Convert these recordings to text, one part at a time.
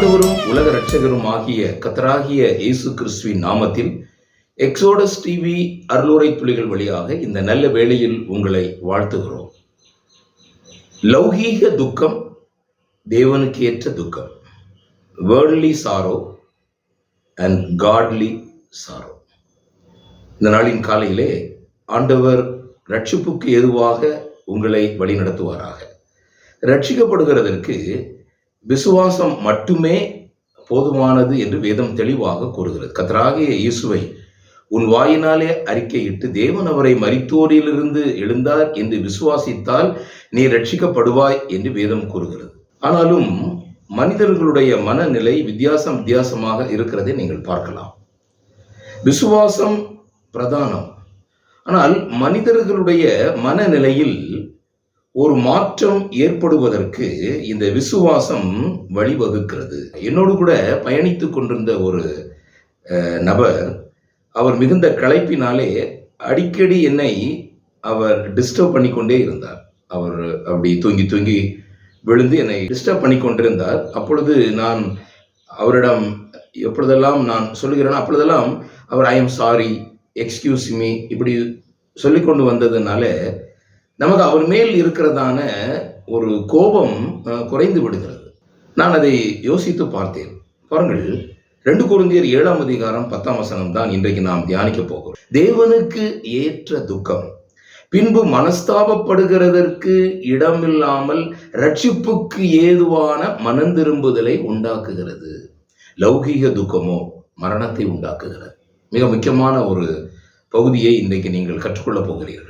ஆண்டவரும் உலக இரட்சகரும் ஆகிய கர்த்தராகிய இயேசு கிறிஸ்துவின் நாமத்தில் எக்ஸோடஸ் டிவி அருளுரை துளிகள் வழியாக இந்த நல்ல வேளையில் உங்களை வாழ்த்துகிறோம். லௌகீக துக்கம், தேவனுக்கு ஏற்ற துக்கம், வேர்ல்ட்லி சாரோ அண்ட் காட்லி சாரோ. இந்த நாளின் காலையிலே ஆண்டவர் ரட்சிப்புக்கு ஏதுவாக உங்களை வழிநடத்துவாராக. ரட்சிக்கப்படுகிறதற்கு விசுவாசம் மட்டுமே போதுமானது என்று வேதம் தெளிவாக கூறுகிறது. கர்த்தராகிய இயேசுவை உன் வாயினாலே அறிக்கையிட்டு தேவன் அவரை மரித்தோரிலிருந்து எழுந்தார் என்று விசுவாசித்தால் நீ ரட்சிக்கப்படுவாய் என்று வேதம் கூறுகிறது. ஆனாலும் மனிதர்களுடைய மனநிலை வித்தியாசமாக இருக்கிறதை நீங்கள் பார்க்கலாம். விசுவாசம் பிரதானம். ஆனால் மனிதர்களுடைய மனநிலையில் ஒரு மாற்றம் ஏற்படுவதற்கு இந்த விசுவாசம் வழிவகுக்கிறது. என்னோடு கூட பயணித்து கொண்டிருந்த ஒரு நபர், அவர் மிகுந்த களைப்பினாலே அடிக்கடி என்னை அவர் டிஸ்டர்ப் பண்ணி கொண்டே இருந்தார். அவர் அப்படி தூங்கி விழுந்து என்னை டிஸ்டர்ப் பண்ணி கொண்டிருந்தார். அப்பொழுது நான் அவரிடம் எப்பொழுதெல்லாம் நான் சொல்லுகிறேன், அப்பொழுதெல்லாம் அவர் I am sorry, excuse me இப்படி சொல்லி கொண்டு வந்ததுனால நமக்கு அவர் மேல் இருக்கிறதான ஒரு கோபம் குறைந்து விடுகிறது. நான் அதை யோசித்து பார்த்தேன். பாருங்கள், 2 கொரிந்தியர் 7ஆம் அதிகாரம் 10ஆம் வசனம் தான் இன்றைக்கு நாம் தியானிக்க போகிறோம். தேவனுக்கு ஏற்ற துக்கம் பின்பு மனஸ்தாபப்படுகிறதற்கு இடமில்லாமல் ரட்சிப்புக்கு ஏதுவான மனந்திரும்புதலை உண்டாக்குகிறது. லௌகீக துக்கமோ மரணத்தை உண்டாக்குகிறது. மிக முக்கியமான ஒரு பகுதியை இன்றைக்கு நீங்கள் கற்றுக்கொள்ளப் போகிறீர்கள்.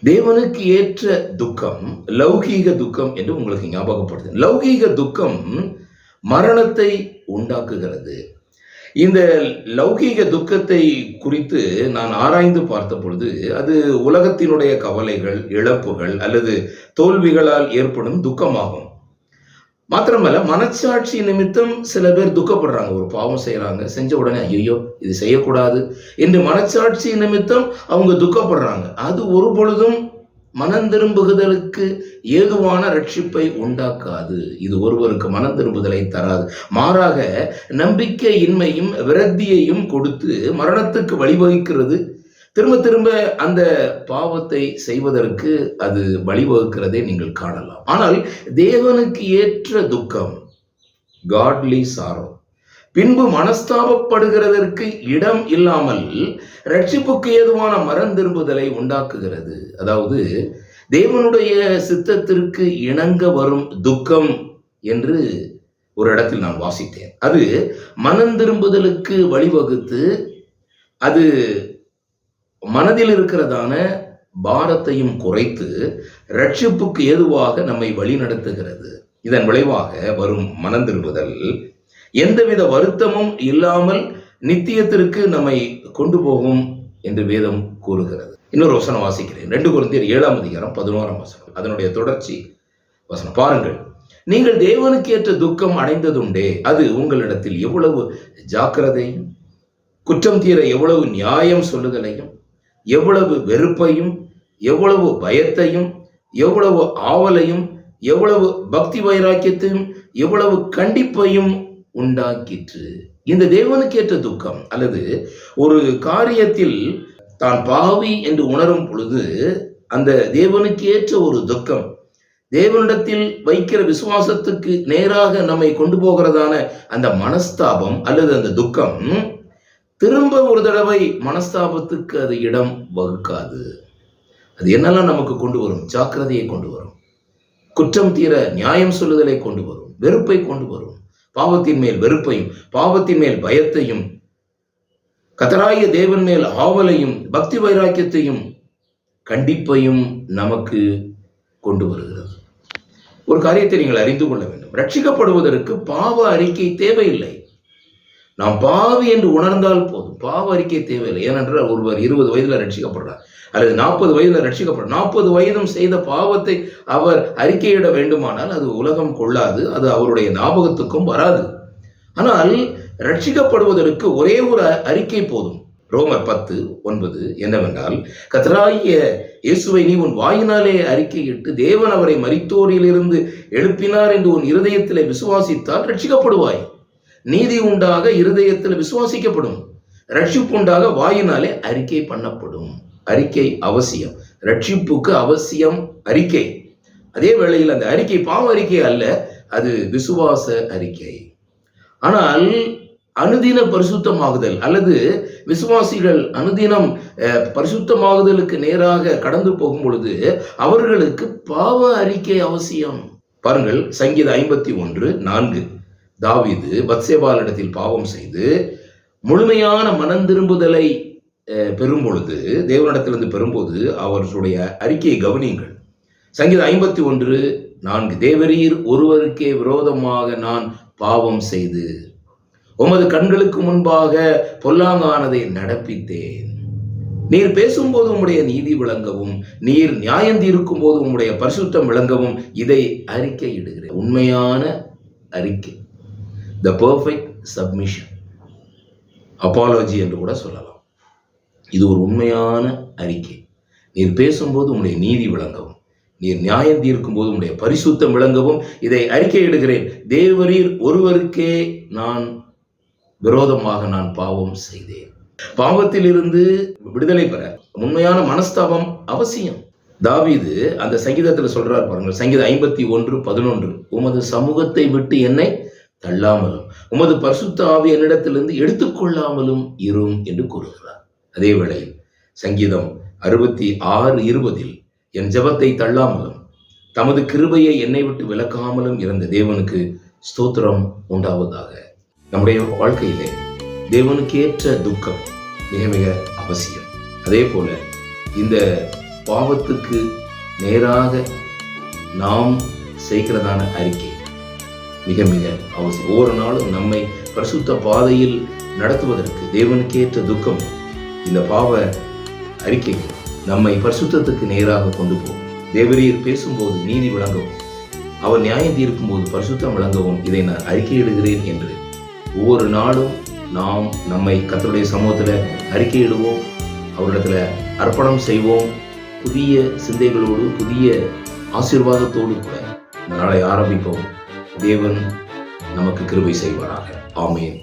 தேவனுக்கு ஏற்ற துக்கம் லௌகீக துக்கம் என்று உங்களுக்கு ஞாபகப்படுது. லௌகீக துக்கம் மரணத்தை உண்டாக்குகிறது. இந்த லௌகீக துக்கத்தை குறித்து நான் ஆராய்ந்து பார்த்த பொழுது அது உலகத்தினுடைய கவலைகள், இழப்புகள் அல்லது தோல்விகளால் ஏற்படும் துக்கமாகும். மாத்திரமல்ல, மனச்சாட்சி நிமித்தம் சில பேர் துக்கப்படுறாங்க. ஒரு பாவம் செய்யறாங்க, செஞ்ச உடனே ஐயோ இது செய்யக்கூடாது என்று மனச்சாட்சி நிமித்தம் அவங்க துக்கப்படுறாங்க. அது ஒரு பொழுதும் மனம் திரும்புதலுக்கு ஏதுவான ரட்சிப்பை உண்டாக்காது. இது ஒருவருக்கு மனம் திரும்புதலை தராது. மாறாக நம்பிக்கையின்மையும் விரக்தியையும் கொடுத்து மரணத்துக்கு வழிவகுக்கிறது. திரும்ப அந்த பாவத்தை செய்வதற்கு அது வழிவகுக்கிறதை நீங்கள் காணலாம். ஆனால் தேவனுக்கு ஏற்ற துக்கம், காட்லி சாரோ, பின்பு மனஸ்தாபப்படுகிறதற்கு இடம் இல்லாமல் ரட்சிப்புக்கு ஏதுவான மனம் திரும்புதலை உண்டாக்குகிறது. அதாவது தேவனுடைய சித்தத்திற்கு இணங்க வரும் துக்கம் என்று ஒரு இடத்தில் நான் வாசித்தேன். அது மனம் திரும்புதலுக்கு வழிவகுத்து அது மனதில் இருக்கிறதான பாரத்தையும் குறைத்து ரட்சிப்புக்கு ஏதுவாக நம்மை வழி நடத்துகிறது. இதன் விளைவாக வரும் மனம் திரும்புதல் எந்தவித வருத்தமும் இல்லாமல் நித்தியத்திற்கு நம்மை கொண்டு போகும் என்று வேதம் கூறுகிறது. இன்னொரு வசனம் வாசிக்கிறேன். 2 கொரிந்தியர் 7ஆம் அதிகாரம் 11ஆம் வசனம், அதனுடைய தொடர்ச்சி வசனம். பாருங்கள், நீங்கள் தேவனுக்கு ஏற்ற துக்கம் அடைந்ததுண்டே, அது உங்களிடத்தில் எவ்வளவு ஜாக்கிரதையும் குற்றம் தீர எவ்வளவு நியாயம் சொல்லுதலையும் எவ்வளவு வெறுப்பையும் எவ்வளவு பயத்தையும் எவ்வளவு ஆவலையும் எவ்வளவு பக்தி வைராக்கியத்தையும் எவ்வளவு கண்டிப்பையும் உண்டாக்கிற்று. இந்த தேவனுக்கேற்ற துக்கம் அல்லது ஒரு காரியத்தில் தான் பாவி என்று உணரும் பொழுது அந்த தேவனுக்கு ஏற்ற ஒரு துக்கம், தேவனிடத்தில் வைக்கிற விசுவாசத்துக்கு நேராக நம்மை கொண்டு போகிறதான அந்த மனஸ்தாபம் அல்லது அந்த துக்கம் திரும்ப ஒரு தடவை மனஸ்தாபத்துக்கு அது இடம் வகுக்காது. அது என்னெல்லாம் நமக்கு கொண்டு வரும்? ஜாக்கிரதையை கொண்டு வரும், குற்றம் தீர நியாயம் சொல்லுதலை கொண்டு வரும், வெறுப்பை கொண்டு வரும், பாவத்தின் மேல் வெறுப்பையும் பாவத்தின் மேல் பயத்தையும் கர்த்தராகிய தேவன் மேல் ஆவலையும் பக்தி வைராக்கியத்தையும் கண்டிப்பையும் நமக்கு கொண்டு வருகிறது. ஒரு காரியத்தை நீங்கள் அறிந்து கொள்ள வேண்டும். ரட்சிக்கப்படுவதற்கு பாவ அறிக்கை தேவையில்லை. நாம் பாவி என்று உணர்ந்தால் போதும். பாவ அறிக்கை தேவையில்லை. ஏனென்றால் ஒருவர் 20 வயதில் ரட்சிக்கப்படுறார் அல்லது 40 வயதில் ரட்சிக்கப்படுறார். 40 வயதும் செய்த பாவத்தை அவர் அறிக்கையிட வேண்டுமானால் அது உலகம் கொள்ளாது, அது அவருடைய ஞாபகத்துக்கும் வராது. ஆனால் ரட்சிக்கப்படுவதற்கு ஒரே ஒரு அறிக்கை போதும். ரோமர் 10:9 என்னவென்றால், கர்த்தராகிய இயேசுவை நீ உன் வாயினாலே அறிக்கையிட்டு தேவன் அவரை மரித்தோரிலிருந்து எழுப்பினார் என்று உன் இருதயத்திலே விசுவாசித்தால் ரட்சிக்கப்படுவாய். நீதி உண்டாக இருதயத்தில் விசுவாசிக்கப்படும், ரட்சிப்பு உண்டாக வாயினாலே அறிக்கை பண்ணப்படும். அறிக்கை அவசியம். ரட்சிப்புக்கு அவசியம் அறிக்கை. அதே வேளையில் அந்த அறிக்கை பாவ அறிக்கை அல்ல, அது விசுவாச அறிக்கை. ஆனால் அனுதின பரிசுத்தமாகுதல் அல்லது விசுவாசிகள் அனுதினம் பரிசுத்தமாகுதலுக்கு நேராக கடந்து போகும் பொழுது அவர்களுக்கு பாவ அறிக்கை அவசியம். பாருங்கள், சங்கீதம் 51:4 தாவீது பத்சேபாளிடத்தில் பாவம் செய்து முழுமையான மனம் திரும்புதலை பெறும் பொழுது, தேவனிடத்திலிருந்து பெறும்போது அவர்களுடைய அறிக்கையை கவனியுங்கள். சங்கீதம் 51:4 தேவரீர் ஒருவருக்கே விரோதமாக நான் பாவம் செய்து உமது கண்களுக்கு முன்பாக பொல்லாங்கானதை நடப்பித்தேன். நீர் பேசும்போது உம்முடைய நீதி விளங்கவும், நீர் நியாயம் தீர்க்கும் போது உம்முடைய பரிசுத்தம் விளங்கவும் இதை அறிக்கையிடுகிறேன். உண்மையான அறிக்கை, த பெர்ஃபெக்ட் சப்மிஷன், அப்பாலஜி என்று கூட சொல்லலாம். இது ஒரு உண்மையான அறிக்கை. நீர் பேசும்போது உம்முடைய நீதி விளங்கவும், நீர் நியாயம் தீர்க்கும் போது உம்முடைய பரிசுத்தம் விளங்கவும் இதை அறிக்கையிடுகிறேன். தேவரீர் ஒருவருக்கே விரோதமாக நான் பாவம் செய்தேன். பாவத்தில் இருந்து விடுதலை பெற உண்மையான மனஸ்தாபம் அவசியம். தாவீது அந்த சங்கீதத்தில் சொல்றார் பாருங்கள், சங்கீதம் 51:11 உமது சமூகத்தை விட்டு என்னை தள்ளாமலும் உமது பரிசுத்த ஆவி என்னிடத்திலிருந்து எடுத்துக்கொள்ளாமலும் இரும் என்று கூறுகிறார். அதே வேளையில் சங்கீதம் 66:20 என் ஜெபத்தை தள்ளாமலும் தமது கிருபையை என்னை விட்டு விலக்காமலும் இருந்த தேவனுக்கு ஸ்தோத்திரம் உண்டாவதாக. நம்முடைய வாழ்க்கையிலே தேவனுக்கு ஏற்ற துக்கம் மிக மிக அவசியம். அதே போல இந்த பாவத்துக்கு நேராக நாம் செய்கிறதான அறிக்கை மிக மிக அவசியம். ஒவ்வொரு நாளும் நம்மை பரிசுத்த பாதையில் நடத்துவதற்கு தேவனுக்கு ஏற்ற துக்கம், இந்த பாவ அறிக்கை நம்மை பரிசுத்தத்துக்கு நேராக கொண்டு போகும். தேவரீர் பேசும்போது நீதி விளங்கவும், அவர் நியாயம் தீர்க்கும் போது பரிசுத்தம் விளங்கவும் இதை நான் அறிக்கையிடுகிறேன் என்று ஒவ்வொரு நாளும் நாம் நம்மை கர்த்தருடைய சமூகத்தில் அறிக்கையிடுவோம், அவரிடத்துல அர்ப்பணம் செய்வோம். புதிய சிந்தைகளோடு புதிய ஆசீர்வாதத்தோடு கூட இந்த நாளை ஆரம்பிப்போம். தேவன் நமக்கு கிருபை செய்வாராக. ஆமென்.